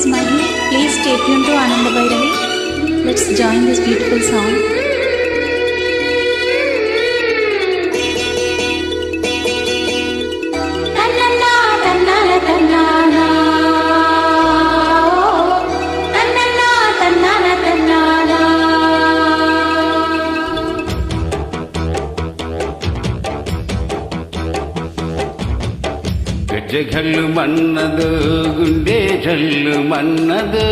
is Mahi. Please stay tuned to Ananda Bhairavi. Let's join this beautiful song. గజ్జెగల్లు మన్నదు గుండె జల్లు మన్నదు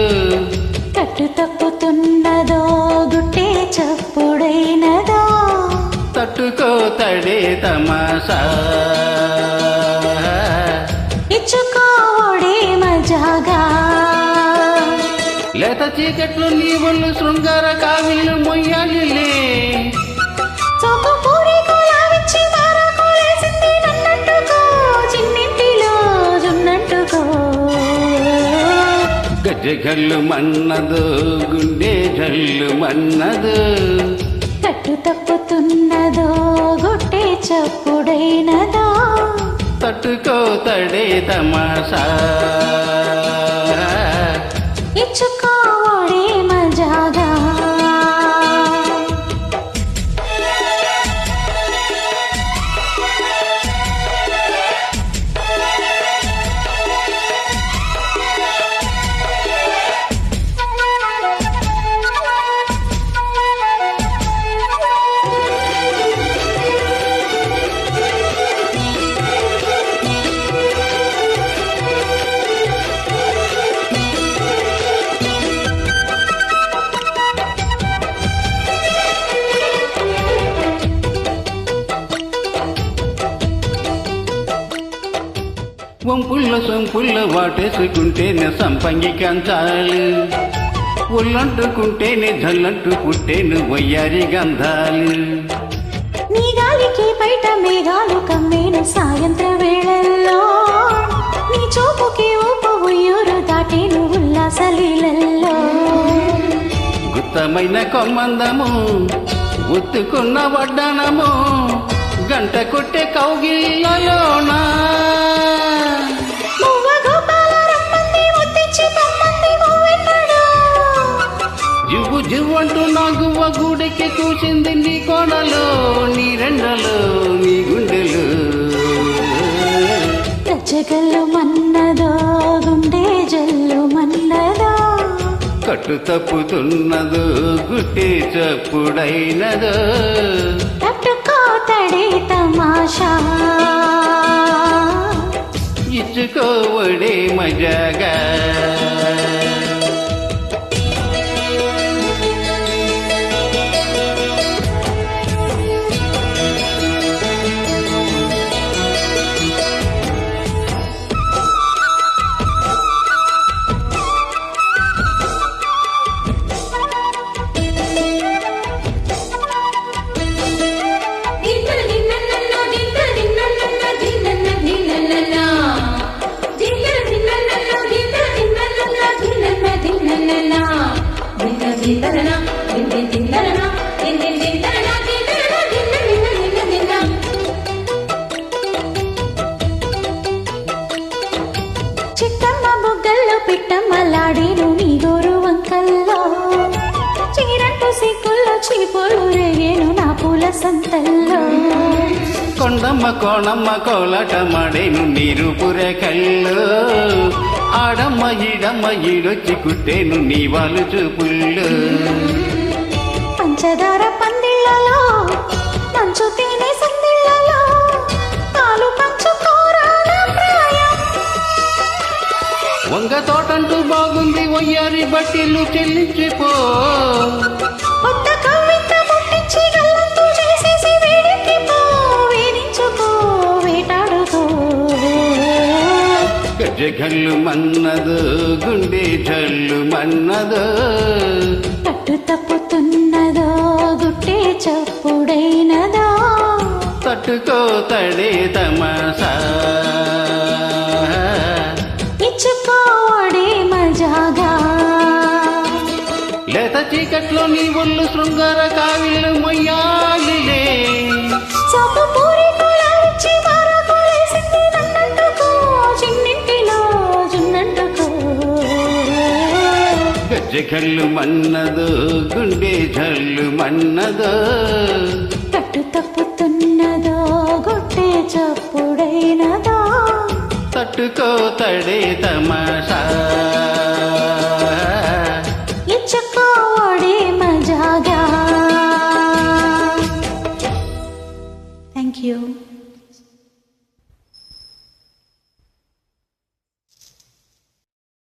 కట్టు తప్పుతున్నదో గుట్టే చప్పుడైనదో తట్టుకో తడే తమాషా ఇచ్చుకోడే మజాగా లేత చీకట్లు నీ ఒళ్ళు శృంగార కావిళ్ళు మొయ్యాలిలే సోకు పూరి కోలావిచ్చి మారా కోలేసింది నన్నంటుకో చిన్నింటిలో జున్నంటుకో గజ్జెగల్లు మన్నదు గుండె జల్లు మన్నదు కట్టు తప్పుతున్నదో గుట్టే చప్పుడైనదో తట్టుకో తడే తమాషా ఇచ్చుకోడే మజాగా వంపుల్ల సొంపుల్ల వాటేసుకుంటేనే సంపంగి కంచాలు ఒళ్ళంటుకుంటేనే జల్లంటు పుట్టేను వయ్యారి గంధాలు నీ గాలికి బయట మేఘాలు కమ్మేను సాయంత్ర వేళల్లో నీ చూపుకి ఊపు ఉయ్యూరు దాటేను ఉల్లాసలీలల్లో గుత్తమైన కొమ్మందము ఒత్తుకున్న వడ్డనము గంట కొట్టే కౌగిళ్ళలోనా మువ్వ గోపాల రమ్మంది ముద్దిచ్చి తమ్మంది నువ్వెన్నడు జివ్వు జివ్వంటూ నా గువ్వ గూడెక్కి కూసింది నీ కోడలో నీ రెండలో నీ గుండెలు గజ్జెగల్లు మన్నదో గుండె జల్లు మన్నదో కట్టు తప్పుతున్నదో గుట్టే చప్పుడైనదో తట్టుకోతడే తమాషా ఇచ్చుకోవడే మజాగా చిట్టమ్మ బుగ్గల్లో పిట్టమ్మలాడేను నీ గోరు వంకల్లో చీరంటు సిక్కుల్లో చీపులు రేగేను నా పూల సంతల్లో కొండమ్మ కోణమ్మ కోలాట మాడేను నీరు పురేకల్లో ఆడమ్మ ఈడమ్మ ఈడొచ్చి కుట్టేను నీ వాళ్ళు చూపుల్లో పంచదార పందిళ్ళలో మంచు తినే సందిళ్ళలో పాలు పంచుకోరాల ప్రాయం వంగ తోటంటూ బాగుంది వయ్యారి బట్టిల్లు చెల్లించిపో కొత్త కవ్వింత ముట్టించి గల్లంతు చేసేసి వేడెక్కిపో వేధించుకో వేటాడుకో గజ్జెగల్లు మన్నదు గుండె జల్లు మన్నదు కట్టు తప్పుతున్నదో గుట్టే చప్పుడైనదో తట్టుకో తడే తమాషా ఇచ్చుకోడే మజాగా లేత చీకట్లో నీ ఒళ్ళు శృంగార కావిళ్ళు మొయ్యాలిలే సోపు పూరి కోలావిచ్చి మారా కోలేసింది నన్నంటుకో చిన్నింటిలో జున్నంటుకో గజ్జెకల్లు మన్నదో గుండె జల్లు మన్నదో తట్టు తప్పుతున్నదో గుట్టే చప్పుడైనదో తట్టుకో తడే తమాషా